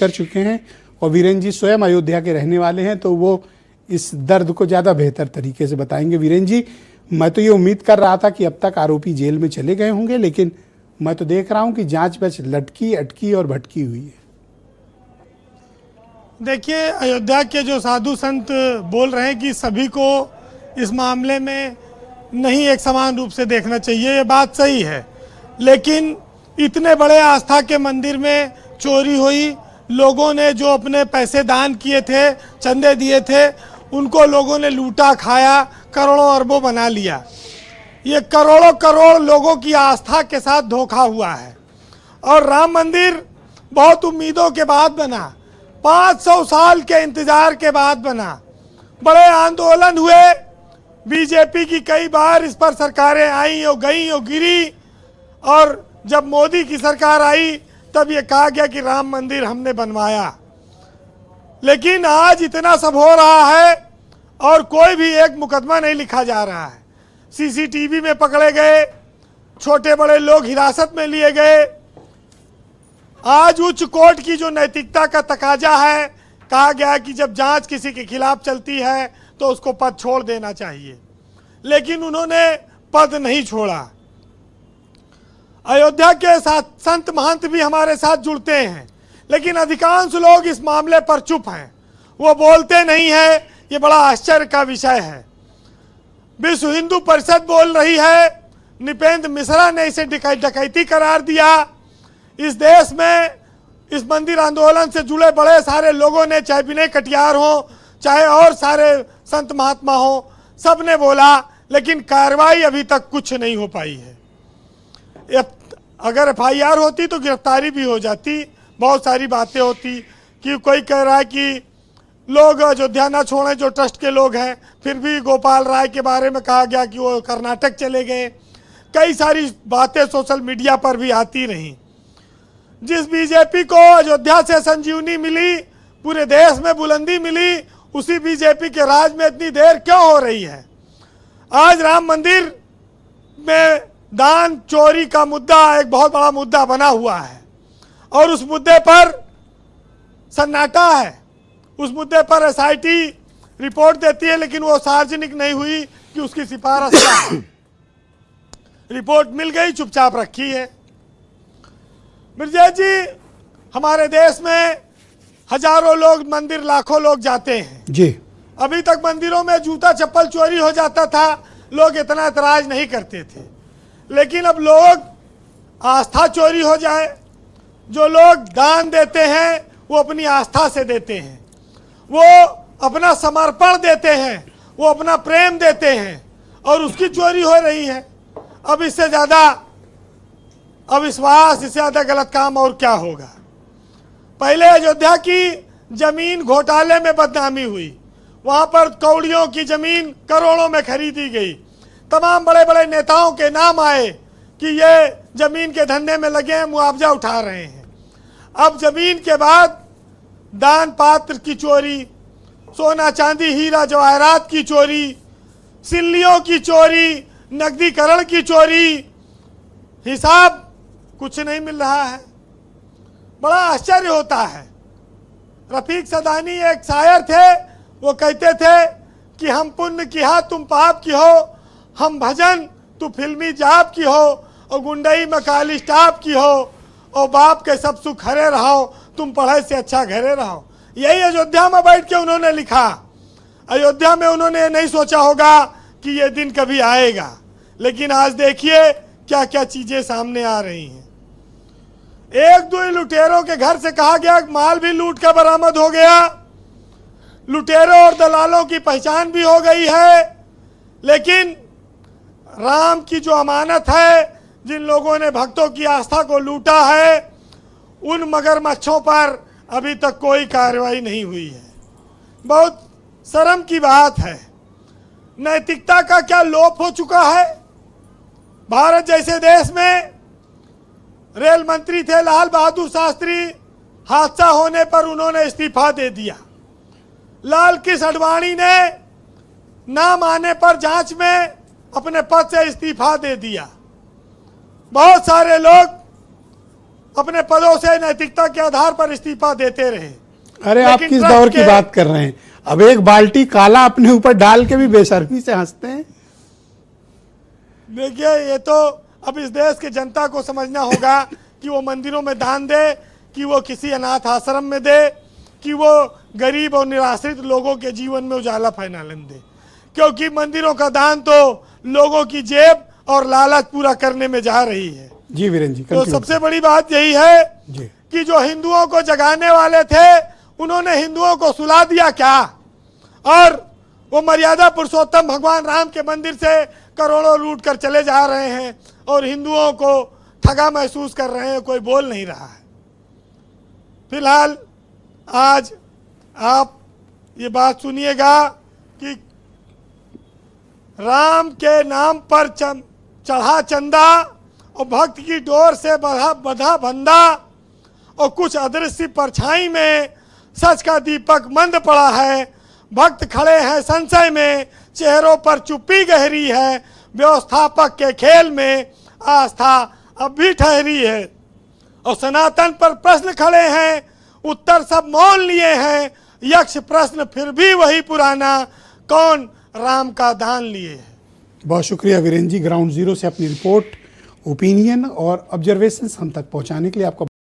कर चुके हैं और वीरेंद्र जी स्वयं अयोध्या के रहने वाले हैं, तो वो इस दर्द को ज़्यादा बेहतर तरीके से बताएंगे। वीरेंद्र जी, मैं तो ये उम्मीद कर रहा था कि अब तक आरोपी जेल में चले गए होंगे, लेकिन मैं तो देख रहा हूं कि जांच बस लटकी अटकी और भटकी हुई है। देखिए, अयोध्या के जो साधु संत बोल रहे हैं कि सभी को इस मामले में नहीं एक समान रूप से देखना चाहिए, ये बात सही है। लेकिन इतने बड़े आस्था के मंदिर में चोरी हुई, लोगों ने जो अपने पैसे दान किए थे, चंदे दिए थे, उनको लोगों ने लूटा खाया, करोड़ों अरबों बना लिया। ये करोड़ों करोड़ लोगों की आस्था के साथ धोखा हुआ है। और राम मंदिर बहुत उम्मीदों के बाद बना, 500 साल के इंतजार के बाद बना। बड़े आंदोलन हुए, बीजेपी की कई बार इस पर सरकारें आई और गई और गिरी, और जब मोदी की सरकार आई तब ये कहा गया कि राम मंदिर हमने बनवाया। लेकिन आज इतना सब हो रहा है और कोई भी एक मुकदमा नहीं लिखा जा रहा है। सीसीटीवी में पकड़े गए, छोटे बड़े लोग हिरासत में लिए गए। आज उच्च कोर्ट की जो नैतिकता का तकाजा है, कहा गया कि जब जांच किसी के खिलाफ चलती है तो उसको पद छोड़ देना चाहिए, लेकिन उन्होंने पद नहीं छोड़ा। अयोध्या के साथ संत महंत भी हमारे साथ जुड़ते हैं, लेकिन अधिकांश लोग इस मामले पर चुप हैं, वो बोलते नहीं है। ये बड़ा आश्चर्य का विषय है। विश्व हिंदू परिषद बोल रही है, नृपेंद्र मिश्रा ने इसे डकैती करार दिया। इस देश में इस मंदिर आंदोलन से जुड़े बड़े सारे लोगों ने, चाहे विनय कटियार हो, चाहे और सारे संत महात्मा हो, सब ने बोला, लेकिन कार्रवाई अभी तक कुछ नहीं हो पाई है। अगर FIR होती तो गिरफ्तारी भी हो जाती, बहुत सारी बातें होती। कि कोई कह रहा है कि लोग अयोध्या ना छोड़ें जो ट्रस्ट के लोग हैं, फिर भी गोपाल राय के बारे में कहा गया कि वो कर्नाटक चले गए। कई सारी बातें सोशल मीडिया पर भी आती रहीं। जिस बीजेपी को अयोध्या से संजीवनी मिली, पूरे देश में बुलंदी मिली, उसी बीजेपी के राज में इतनी देर क्यों हो रही है? आज राम मंदिर में दान चोरी का मुद्दा एक बहुत बड़ा मुद्दा बना हुआ है और उस मुद्दे पर सन्नाटा है। उस मुद्दे पर SIT रिपोर्ट देती है, लेकिन वो सार्वजनिक नहीं हुई कि उसकी सिफारिश है। रिपोर्ट मिल गई, चुपचाप रखी है। मिर्जा जी, हमारे देश में हजारों लोग मंदिर, लाखों लोग जाते हैं जी। अभी तक मंदिरों में जूता चप्पल चोरी हो जाता था, लोग इतना एतराज नहीं करते थे। लेकिन अब लोग आस्था चोरी हो जाए, जो लोग दान देते हैं वो अपनी आस्था से देते हैं, वो अपना समर्पण देते हैं, वो अपना प्रेम देते हैं, और उसकी चोरी हो रही है। अब इससे ज़्यादा अविश्वास, इससे ज़्यादा गलत काम और क्या होगा? पहले अयोध्या की जमीन घोटाले में बदनामी हुई, वहाँ पर कौड़ियों की जमीन करोड़ों में खरीदी गई। तमाम बड़े बड़े नेताओं के नाम आए कि ये जमीन के धंधे में लगे हैं, मुआवजा उठा रहे हैं। अब जमीन के बाद दान पात्र की चोरी, सोना चांदी हीरा जवाहरात की चोरी, सिल्लियों की चोरी, नकदीकरण की चोरी, हिसाब कुछ नहीं मिल रहा है। बड़ा आश्चर्य होता है। रफीक सदानी एक शायर थे, वो कहते थे कि हम पुण्य की हा तुम पाप की हो, हम भजन तू फिल्मी जाप की हो, और गुंडई में काली स्टाप की हो, और बाप के सब सुख हरे रहो, तुम पढ़ाई से अच्छा घरे रहो। यही अयोध्या में बैठ के उन्होंने लिखा। अयोध्या में उन्होंने नहीं सोचा होगा कि ये दिन कभी आएगा, लेकिन आज देखिए क्या क्या चीजें सामने आ रही हैं। एक दो लुटेरों के घर से कहा गया माल भी लूट कर बरामद हो गया। लुटेरों और दलालों की पहचान भी हो गई है, लेकिन राम की जो अमानत है, जिन लोगों ने भक्तों की आस्था को लूटा है, उन मगरमच्छों पर अभी तक कोई कार्रवाई नहीं हुई है। बहुत शर्म की बात है। नैतिकता का क्या लोप हो चुका है? भारत जैसे देश में रेल मंत्री थे लाल बहादुर शास्त्री, हादसा होने पर उन्होंने इस्तीफा दे दिया। लाल कृष्ण आडवाणी ने नाम आने पर जांच में अपने पद से इस्तीफा दे दिया। बहुत सारे लोग अपने पदों से नैतिकता के आधार पर इस्तीफा देते रहे। अरे आप लेकिन किस ट्रस्ट दौर की के- बात कर रहे हैं? अब एक बाल्टी काला अपने ऊपर डाल के भी बेशर्मी से हंसते हैं। देखिए, ये तो अब इस देश की जनता को समझना होगा कि वो मंदिरों में दान दे, कि वो किसी अनाथ आश्रम में दे, कि वो गरीब और निराश्रित लोगों के जीवन में उजाला फैलाने दे। क्योंकि मंदिरों का दान तो लोगों की जेब और लालच पूरा करने में जा रही है। जी वीरेंद्र जी, तो कंटिन्यू। सबसे बड़ी बात यही है जी कि जो हिंदुओं को जगाने वाले थे उन्होंने हिंदुओं को सुला दिया क्या? और वो मर्यादा पुरुषोत्तम भगवान राम के मंदिर से करोड़ों लूट कर चले जा रहे हैं और हिंदुओं को ठगा महसूस कर रहे हैं, कोई बोल नहीं रहा है। फिलहाल आज आप ये बात सुनिएगा कि राम के नाम पर चढ़ा चंदा और भक्त की डोर से बधा बंदा और कुछ अदृश्य परछाई में सच का दीपक मंद पड़ा है। भक्त खड़े हैं संशय में, चेहरों पर चुप्पी गहरी है। व्यवस्थापक के खेल में आस्था अब भी ठहरी है और सनातन पर प्रश्न खड़े हैं, उत्तर सब मौन लिए हैं। यक्ष प्रश्न फिर भी वही पुराना, कौन राम का दान लिए है। बहुत शुक्रिया वीरेंद्र जी, ग्राउंड जीरो से अपनी रिपोर्ट, ओपिनियन और ऑब्जर्वेशंस हम तक पहुंचाने के लिए आपका